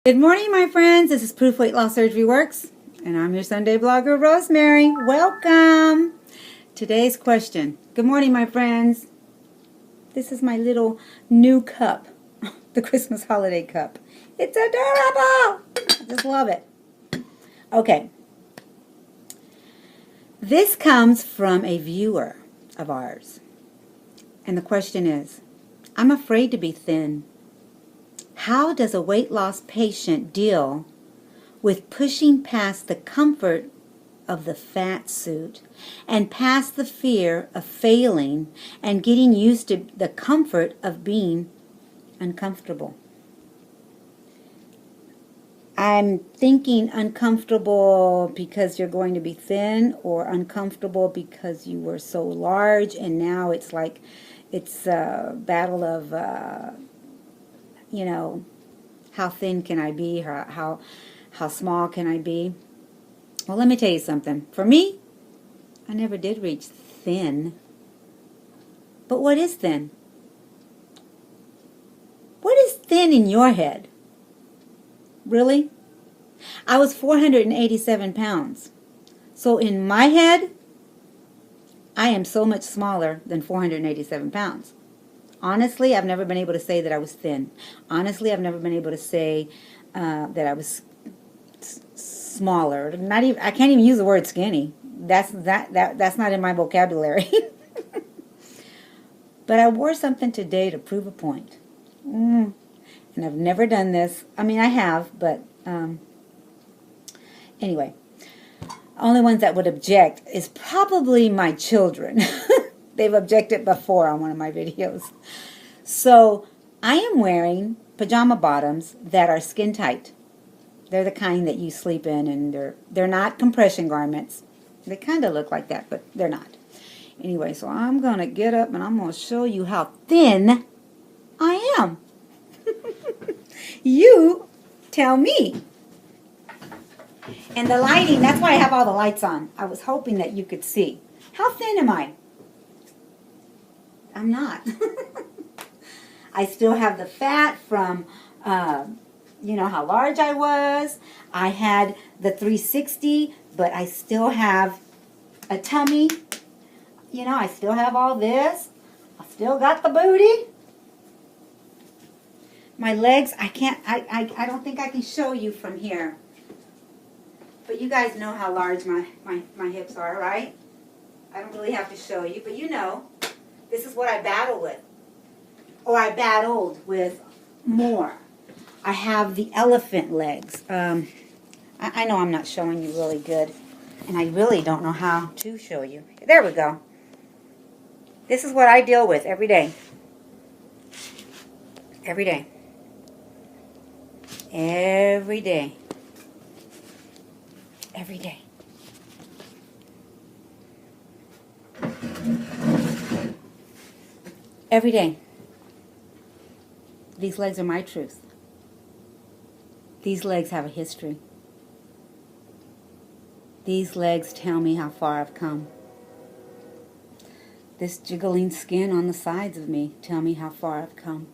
Good morning, my friends. This is Proof Weight Loss Surgery Works, and I'm your Sunday blogger, Rosemary. Welcome. Today's question. Good morning, my friends. This is my little new cup, the Christmas holiday cup. It's adorable. I just love it. Okay. This comes from a viewer of ours, and the question is, I'm afraid to be thin. How does a weight loss patient deal with pushing past the comfort of the fat suit and past the fear of failing and getting used to the comfort of being uncomfortable? I'm thinking uncomfortable because you're going to be thin, or uncomfortable because you were so large and now it's like it's a battle of how thin can I be, or how small can I be? Well, let me tell you something. For me, I never did reach thin. But what is thin? What is thin in your head? Really? I was 487 pounds. So in my head, I am so much smaller than 487 pounds. Honestly, I've never been able to say that I was thin. Honestly, I've never been able to say that I was smaller. I can't even use the word skinny. That's not in my vocabulary. But I wore something today to prove a point. And I've never done this. I mean, I have, but anyway. Only ones that would object is probably my children. They've objected before on one of my videos. So I am wearing pajama bottoms that are skin tight. They're the kind that you sleep in, and they're not compression garments. They kind of look like that, but they're not. Anyway, so I'm going to get up and I'm going to show you how thin I am. You tell me. And the lighting, that's why I have all the lights on. I was hoping that you could see. How thin am I? I'm not. I still have the fat from, how large I was. I had the 360, but I still have a tummy. I still have all this. I still got the booty. My legs, I don't think I can show you from here. But you guys know how large my hips are, right? I don't really have to show you, but you know. This is what I battle with. Or I battled with more. I have the elephant legs. I know I'm not showing you really good. And I really don't know how to show you. There we go. This is what I deal with every day. Every day. Every day. Every day. Every day. These legs are my truth. These legs have a history. These legs tell me how far I've come. This jiggling skin on the sides of me tell me how far I've come.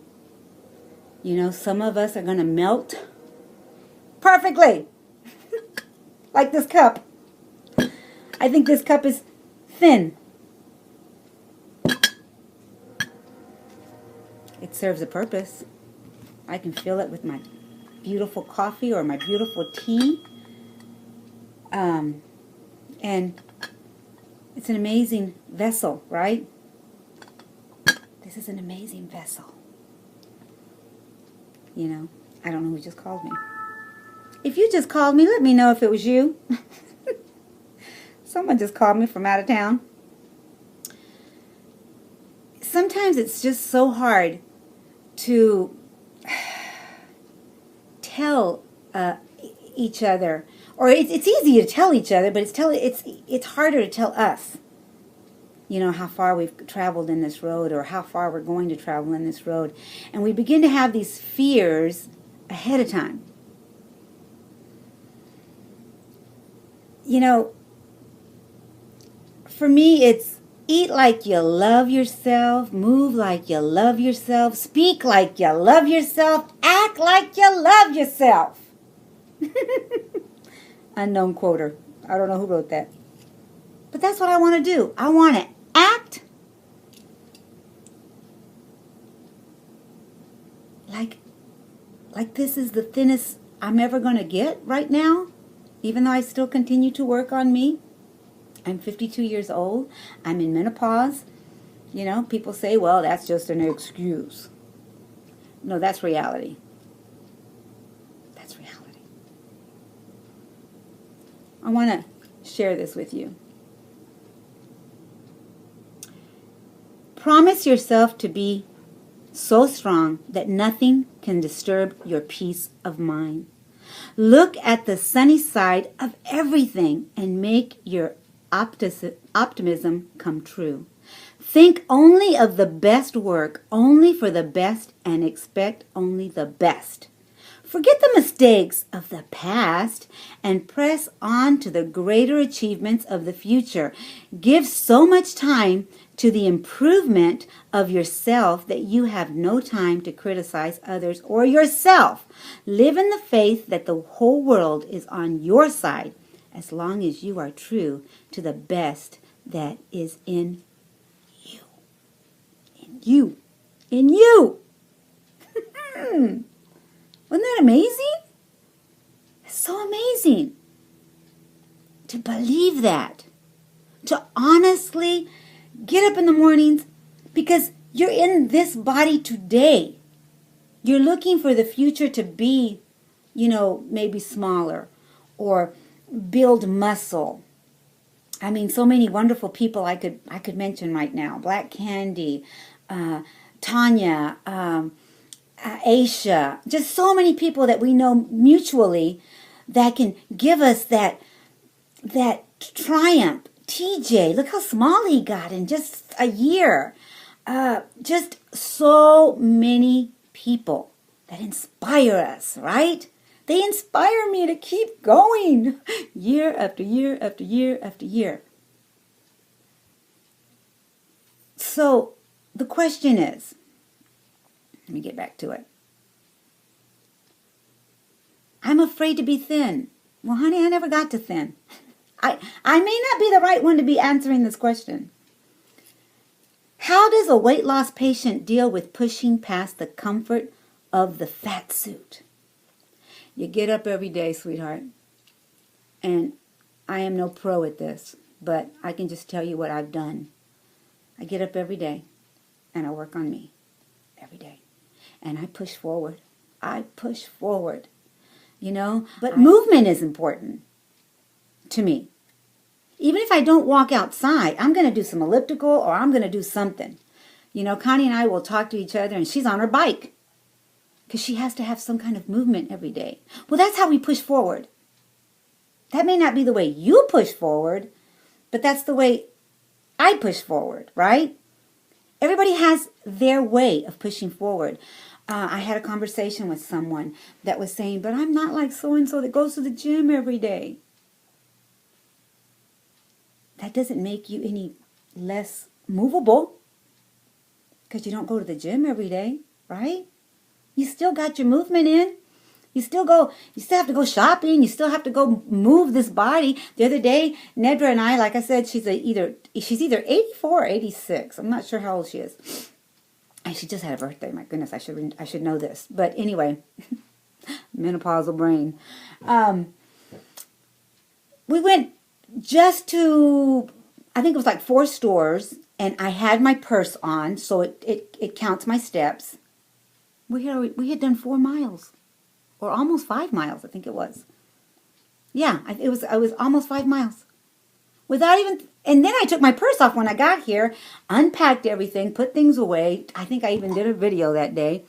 Some of us are going to melt perfectly. Like this cup. I think this cup is thin. It serves a purpose. I can fill it with my beautiful coffee or my beautiful tea. And it's an amazing vessel, right? This is an amazing vessel. I don't know who just called me. If you just called me, let me know if it was you. Someone just called me from out of town. Sometimes it's just so hard to tell each other, or it's easy to tell each other, but it's harder to tell us. How far we've traveled in this road, or how far we're going to travel in this road, and we begin to have these fears ahead of time. For me, it's Eat like you love yourself. Move like you love yourself. Speak like you love yourself. Act like you love yourself. Unknown quoter. I don't know who wrote that. But that's what I want to do. I want to act like this is the thinnest I'm ever going to get right now, even though I still continue to work on me. I'm 52 years old. I'm in menopause. You know, people say, well, that's just an excuse. No, that's reality. That's reality. I want to share this with you. Promise yourself to be so strong that nothing can disturb your peace of mind. Look at the sunny side of everything and make your optimism come true. Think only of the best work, only for the best, and expect only the best. Forget the mistakes of the past and press on to the greater achievements of the future. Give so much time to the improvement of yourself that you have no time to criticize others or yourself. Live in the faith that the whole world is on your side as long as you are true to the best that is in you. In you. In you. Wasn't that amazing? It's so amazing to believe that. To honestly get up in the mornings, because you're in this body today. You're looking for the future to be, maybe smaller or build muscle. I mean, so many wonderful people I could mention right now. Black Candy, Tanya, Aisha, just so many people that we know mutually that can give us that triumph. TJ, look how small he got in just a year. Just so many people that inspire us, right? They inspire me to keep going year after year after year after year. So the question is, let me get back to it. I'm afraid to be thin. Well, honey, I never got to thin. I may not be the right one to be answering this question. How does a weight loss patient deal with pushing past the comfort of the fat suit? You get up every day, sweetheart. And I am no pro at this, but I can just tell you what I've done. I get up every day and I work on me every day. And I push forward. I push forward. But movement is important to me. Even if I don't walk outside, I'm going to do some elliptical or I'm going to do something. Connie and I will talk to each other and she's on her bike because she has to have some kind of movement every day. Well, that's how we push forward. That may not be the way you push forward, but that's the way I push forward, right? Everybody has their way of pushing forward. I had a conversation with someone that was saying, but I'm not like so-and-so that goes to the gym every day. That doesn't make you any less movable because you don't go to the gym every day, right? You still got your movement in. You still have to go shopping. You still have to go move this body. The other day, Nedra and I, like I said, she's either 84 or 86. I'm not sure how old she is. And she just had a birthday. My goodness, I should know this. But anyway, menopausal brain. We went just to, I think it was like 4 stores, and I had my purse on, so it counts my steps. We had done 4 miles, or almost 5 miles, I think it was. Yeah, I was almost 5 miles. Without even, and then I took my purse off when I got here, unpacked everything, put things away. I think I even did a video that day.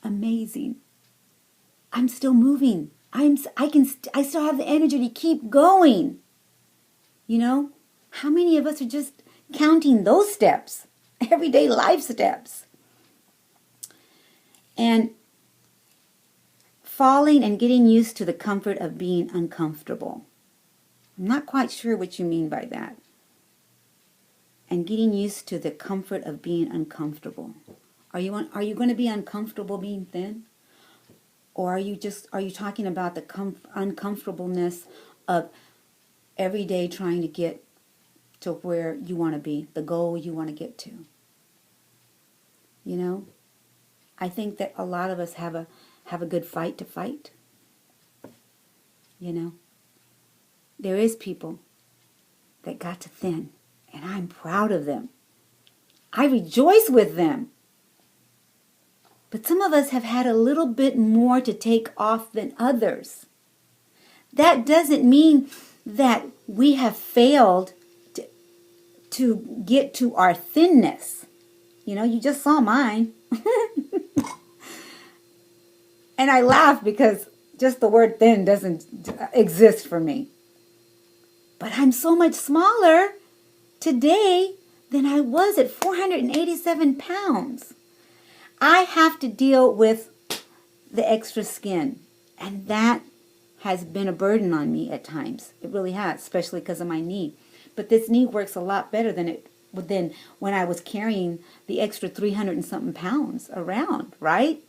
Amazing. I'm still moving. I still have the energy to keep going. How many of us are just counting those steps, everyday life steps, and falling and getting used to the comfort of being uncomfortable? I'm not quite sure what you mean by that. and getting used to the comfort of being uncomfortable. Are you going to be uncomfortable being thin? Or are you talking about the uncomfortableness of every day trying to get to where you want to be, the goal you want to get to? You know, I think that a lot of us have a good fight to fight. You know, there is people that got to thin, and I'm proud of them. I rejoice with them. But some of us have had a little bit more to take off than others. That doesn't mean that we have failed to get to our thinness. You know, you just saw mine. And I laugh because just the word thin doesn't exist for me. But I'm so much smaller today than I was at 487 pounds. I have to deal with the extra skin, and that has been a burden on me at times. It really has, especially because of my knee. But this knee works a lot better than when I was carrying the extra 300 and something pounds around, right?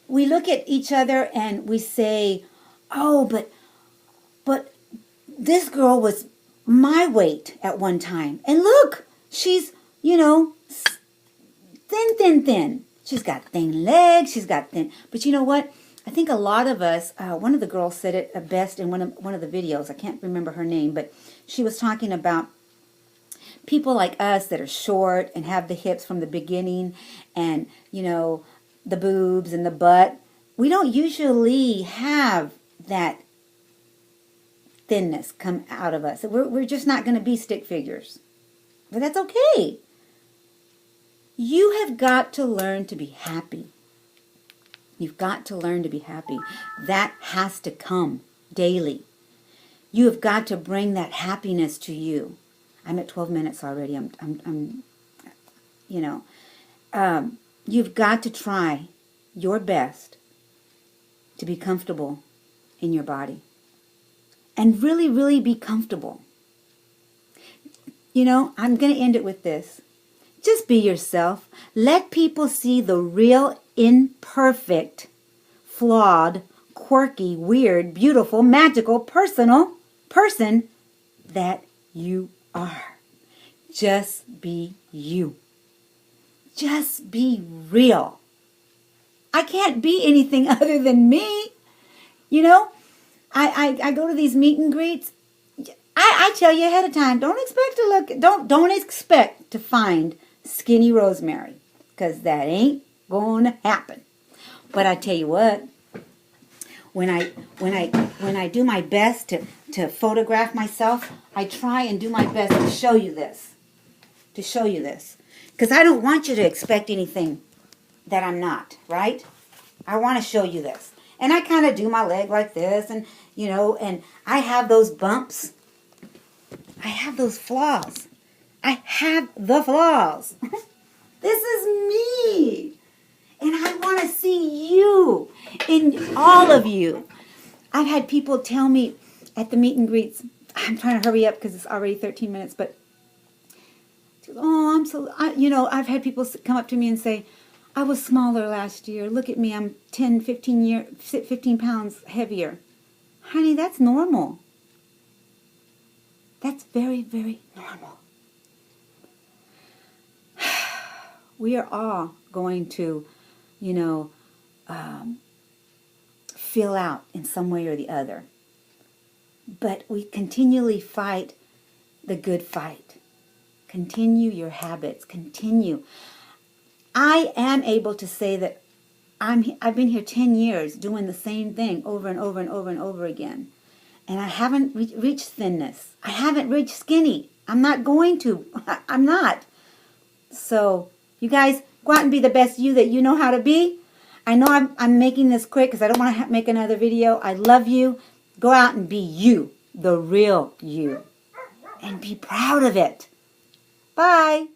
We look at each other and we say, oh, but this girl was my weight at one time. And look, she's, thin. She's got thin legs. She's got thin. But you know what? I think a lot of us, one of the girls said it best in one of the videos. I can't remember her name, but she was talking about people like us that are short and have the hips from the beginning and, the boobs and the butt. We don't usually have that thinness come out of us. We're just not going to be stick figures. But that's okay. You have got to learn to be happy. You've got to learn to be happy. That has to come daily. You have got to bring that happiness to you. I'm at 12 minutes already. You've got to try your best to be comfortable in your body. And really, really be comfortable. I'm going to end it with this. Just be yourself. Let people see the real, imperfect, flawed, quirky, weird, beautiful, magical, person that you are. Just be you. Just be real. I can't be anything other than me. I go to these meet and greets. I tell you ahead of time, don't expect to find skinny Rosemary, because that ain't gonna happen. But I tell you what, when I do my best to photograph myself, I try and do my best to show you this. Because I don't want you to expect anything that I'm not, right? I want to show you this. And I kind of do my leg like this, and and I have those bumps. I have those flaws. I have the flaws. This is me. And I want to see you, in all of you. I've had people tell me at the meet and greets, I'm trying to hurry up because it's already 13 minutes, but, I've had people come up to me and say, I was smaller last year. Look at me, I'm 15 pounds heavier. Honey, that's normal. That's very, very normal. We are all going to, fill out in some way or the other. But we continually fight the good fight. Continue your habits. Continue. I am able to say that I've been here 10 years doing the same thing over and over and over and over again. And I haven't reached thinness. I haven't reached skinny. I'm not going to. I'm not. So, you guys, go out and be the best you that you know how to be. I know I'm making this quick because I don't want to make another video. I love you. Go out and be you, the real you. And be proud of it. Bye.